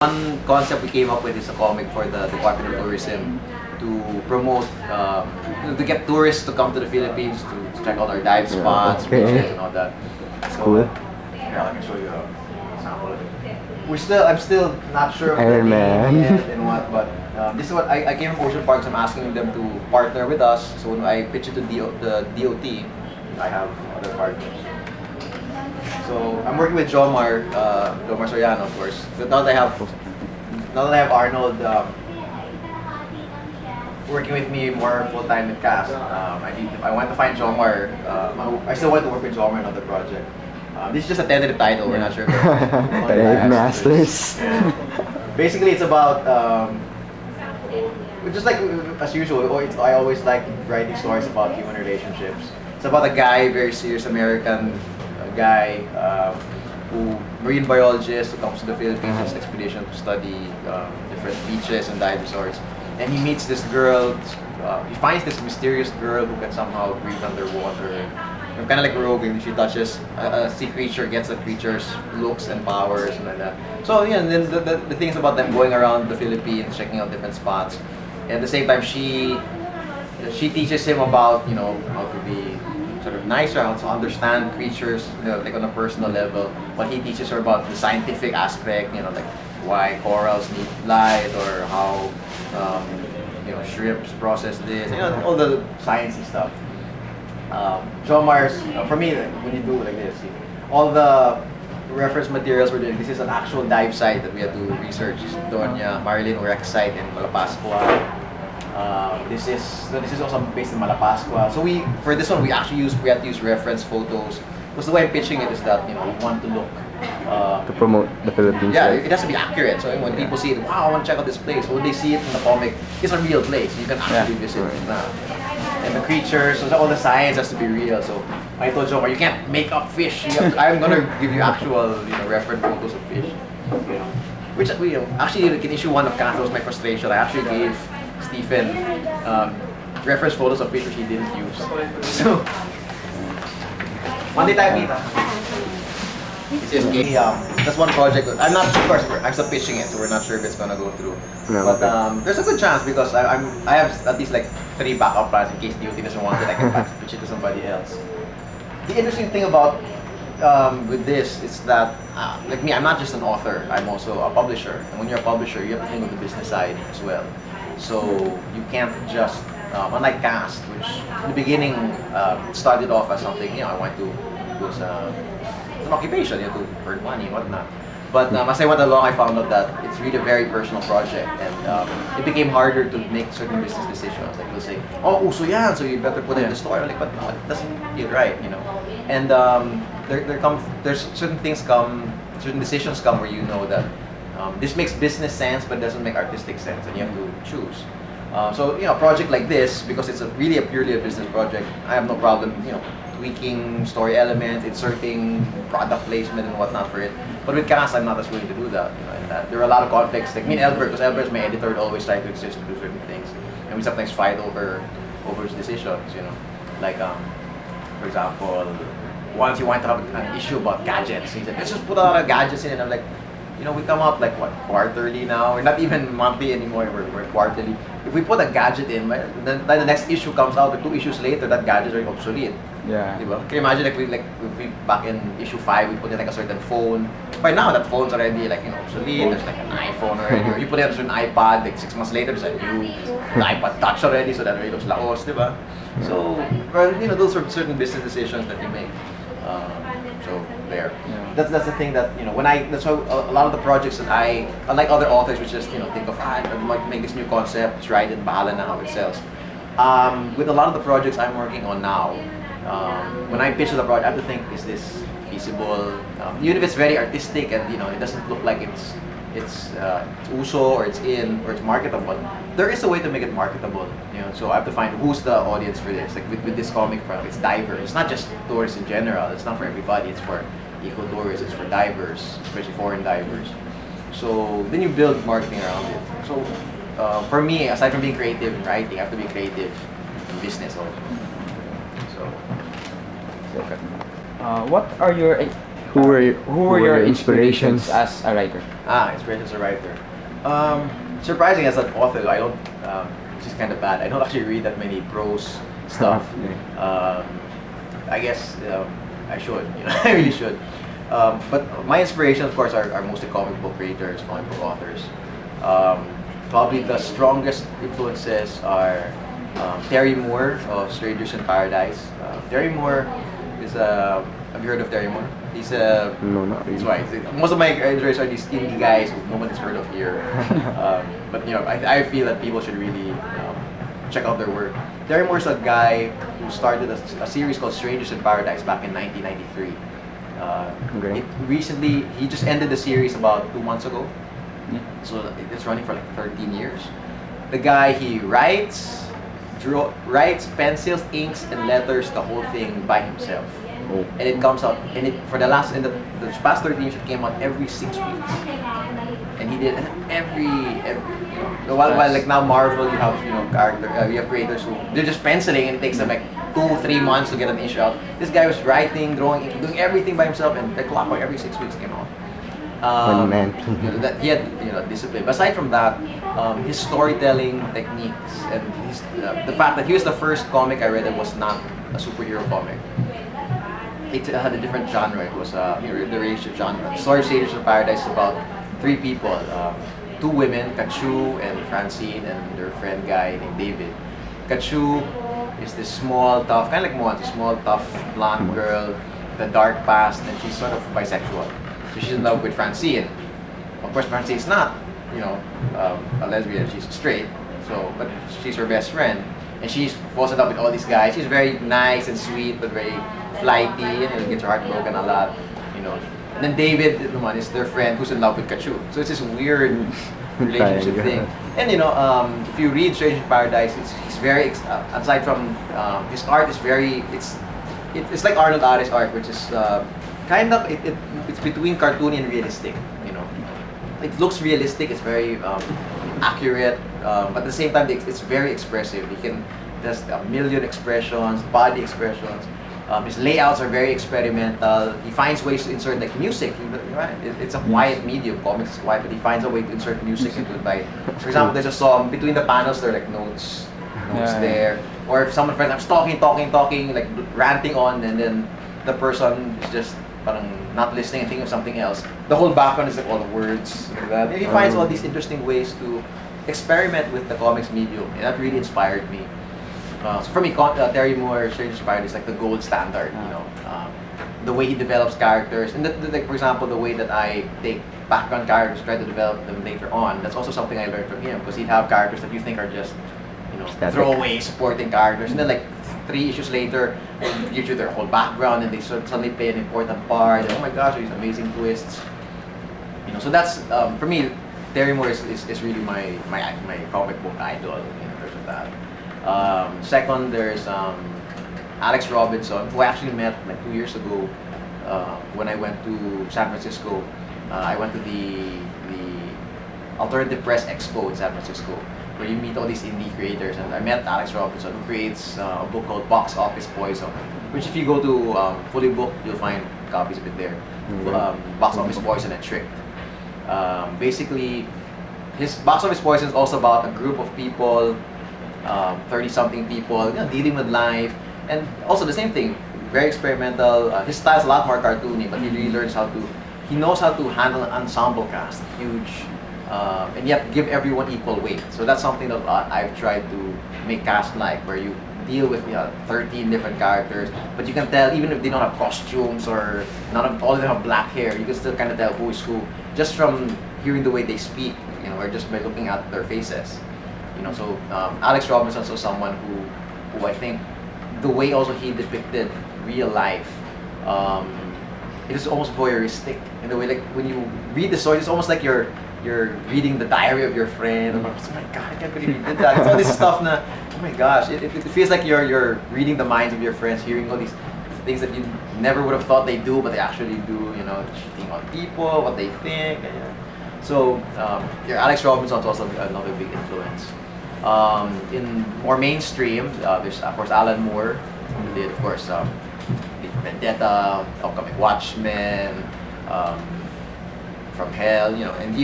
One concept we came up with is a comic for the Department of Tourism to promote, to get tourists to come to the Philippines to check out our dive spots, beaches, and all that. So, Cool. yeah, let me show you an example of it. I'm still not sure of Iron the name Man. yet and what, but this is what I came from Ocean Parks. I'm asking them to partner with us. So when I pitch it to the DOT, I have other partners. So I'm working with Jomar Soriano, of course. But now that I have Arnold working with me more full time in cast, I want to find Jomar. I still want to work with Jomar on another project. This is just a tentative title. We're not sure. Dive Masters. Basically, it's about just like as usual. I always like writing stories about human relationships. It's about a guy, very serious American guy, marine biologist who comes to the Philippines as an expedition to study different beaches and dive resorts. And he meets this girl. He finds this mysterious girl who can somehow breathe underwater. Kind of like Rogue, she touches a sea creature, gets the creature's looks and powers and like that. So yeah, and then the things about them going around the Philippines, checking out different spots. And at the same time, she teaches him about how to be sort of nicer, how to understand creatures, like on a personal level. But he teaches her about the scientific aspect, like why corals need light or how shrimps process this, all the sciencey stuff. Jomar's, for me, when you do like this, all the reference materials we're doing, this is an actual dive site that we had to research. Doña Marilyn Wreck site in Malapascua. This is also based in Malapascua. So for this one we had to use reference photos. Because the way I'm pitching it is that we want to look To promote the Philippines. yeah, right? it has to be accurate. So when people see it, wow, I want to check out this place. When they see it in the comic, it's a real place. You can actually visit it now. And the creatures, so all the science has to be real. So I told Joker, you can't make up fish. I'm gonna give you actual, reference photos of fish. Which actually, in issue 1 of Canto was my frustration. I actually gave Stephen reference photos of fish which he didn't use. So one day tayo kita. That's one project. I'm not sure. Of course, I'm still pitching it, so we're not sure if it's gonna go through. No, But okay. there's a good chance because I have at least like 3 backup plans in case DOT doesn't want it. I can pitch it to somebody else. The interesting thing about with this is that like me, I'm not just an author. I'm also a publisher. And when you're a publisher, you have to think of the business side as well. So you can't just unlike Cast, which in the beginning started off as something I want to do as an occupation, to earn money and whatnot. But as I went along, I found out that it's really a very personal project, and it became harder to make certain business decisions. Like they'll say, "Oh, uso yan, so you better put it in the store." I'm like, but no, it doesn't feel right, And there's certain decisions come where you know that this makes business sense, but doesn't make artistic sense, and you have to choose. So a project like this, because it's really purely a business project, I have no problem, tweaking story elements, inserting product placement and whatnot for it. But with Cast, I'm not as willing to do that. And there are a lot of conflicts. Like me and Albert, because Albert is my editor, would always try to insist to do certain things, and we sometimes fight over his decisions. Like for example, once he wanted to have an issue about gadgets, he said, "Let's just put a lot of gadgets in." And I'm like, we come out like what, quarterly now? We're not even monthly anymore. We're quarterly. If we put a gadget in, then the next issue comes out, or 2 issues later, that gadget is obsolete. Yeah. Diba? Can you imagine if we back in issue 5, we put in like a certain phone. By now, that phone's already obsolete. There's like an iPhone already. Or you put it on a certain iPad, like 6 months later, there's a new iPad Touch already, so that already looks laos, diba? So, those are certain business decisions that you make. So there. Yeah. That's the thing that that's how a lot of the projects that unlike other authors, which just think of I might make this new concept, just write it, bahala na how it sells. With a lot of the projects I'm working on now, when I pitch the project, I have to think, is this feasible? Even if it's very artistic and it doesn't look like it's uso or it's in or it's marketable, there is a way to make it marketable. So I have to find who's the audience for this. Like with this comic, it's divers. It's not just tourists in general. It's not for everybody. It's for eco-tourists. It's for divers, especially foreign divers. So then you build marketing around it. So for me, aside from being creative in writing, I have to be creative in business also. So Okay. What are your Who were your inspirations as a writer? Inspiration as a writer. Surprising as an author, I don't. Which is kind of bad. I don't actually read that many prose stuff. I guess I should. You know, I really should. But my inspiration, of course, are mostly comic book creators, comic book authors. Probably the strongest influences are Terry Moore of Strangers in Paradise. Terry Moore is a. Have you heard of Terry Moore? He's a. No, not really. That's why. Most of my editors are these indie guys who no one's heard of here. But you know, I feel that people should really check out their work. Terry Moore's a guy who started a series called Strangers in Paradise back in 1993. He just ended the series about 2 months ago. So it's running for like 13 years. The guy, he writes, pencils, inks, and letters the whole thing by himself. And it comes out, and for the past 13 years, it came out every 6 weeks. And he did every while like now Marvel, you have you have creators who they're just penciling and it takes them like 2-3 months to get an issue out. This guy was writing, drawing, doing everything by himself, and the clockwork every 6 weeks came out. One man. That he had discipline. But aside from that, his storytelling techniques and the fact that he was the first comic I read that was not a superhero comic. It had a different genre. It was the relationship genre. Story of Strangers in Paradise is about 3 people, 2 women, Kachu and Francine, and their friend guy named David. Kachu is this small, tough, kind of like Mon, a small, tough, blonde girl with a dark past, and she's sort of bisexual. So she's in love with Francine. Of course, Francine's not, a lesbian. She's straight. So, but she's her best friend, and she falls in love with all these guys. She's very nice and sweet, but very flighty, and gets her heart broken a lot, And then David, is their friend who's in love with Kachu. So it's this weird relationship thing. And if you read Strange in Paradise, it's very aside from his art is very it's like Arnold Ares art, which is kind of it's between cartoony and realistic. It looks realistic. It's very accurate, but at the same time, it's very expressive. There's a million expressions, body expressions. His layouts are very experimental. He finds ways to insert like music. Right? It's a quiet medium. Comics is quiet, but he finds a way to insert music into it. For example, there's a song between the panels. There are like notes there. Or if someone I'm talking, like ranting on, and then the person is just not listening and thinking of something else. The whole background is like all the words. Like that. And he finds all these interesting ways to experiment with the comics medium, and that really inspired me. So for me, Terry Moore, Strangers in Paradise is like the gold standard. The way he develops characters, and like for example, the way that I take background characters, try to develop them later on. That's also something I learned from him, because he'd have characters that you think are just throwaway supporting characters, and then like 3 issues later, he'll give you their whole background, and they suddenly play an important part. And, oh my gosh, these amazing twists. So that's for me, Terry Moore is really my comic book idol in terms of that. Second, there's Alex Robinson, who I actually met like 2 years ago when I went to San Francisco. I went to the Alternative Press Expo in San Francisco, where you meet all these indie creators, and I met Alex Robinson, who creates a book called Box Office Poison, which if you go to Fully Booked, you'll find copies of it there. Box Office Poison and Tricked. Basically, his Box Office Poison is also about a group of people, 30-something people, dealing with life, and also the same thing, very experimental. His style's a lot more cartoony, but he really he knows how to handle an ensemble cast, huge, and yet give everyone equal weight. So that's something that I've tried to make cast like, where you deal with 13 different characters, but you can tell even if they don't have costumes or all of them have black hair, you can still kind of tell who is who just from hearing the way they speak, or just by looking at their faces. So Alex Robinson is also someone who I think the way also he depicted real life, it is almost voyeuristic in the way, like when you read the story, it's almost like you're reading the diary of your friend. Oh my god, I can't believe you did that. It's all this stuff na, oh my gosh, it feels like you're reading the minds of your friends, hearing all these things that you never would have thought they do, but they actually do. Cheating on people, what they think. So Alex Robinson is also another big influence. In more mainstream, there's of course Alan Moore, who did of course the Vendetta, upcoming Watchmen, From Hell, you know, and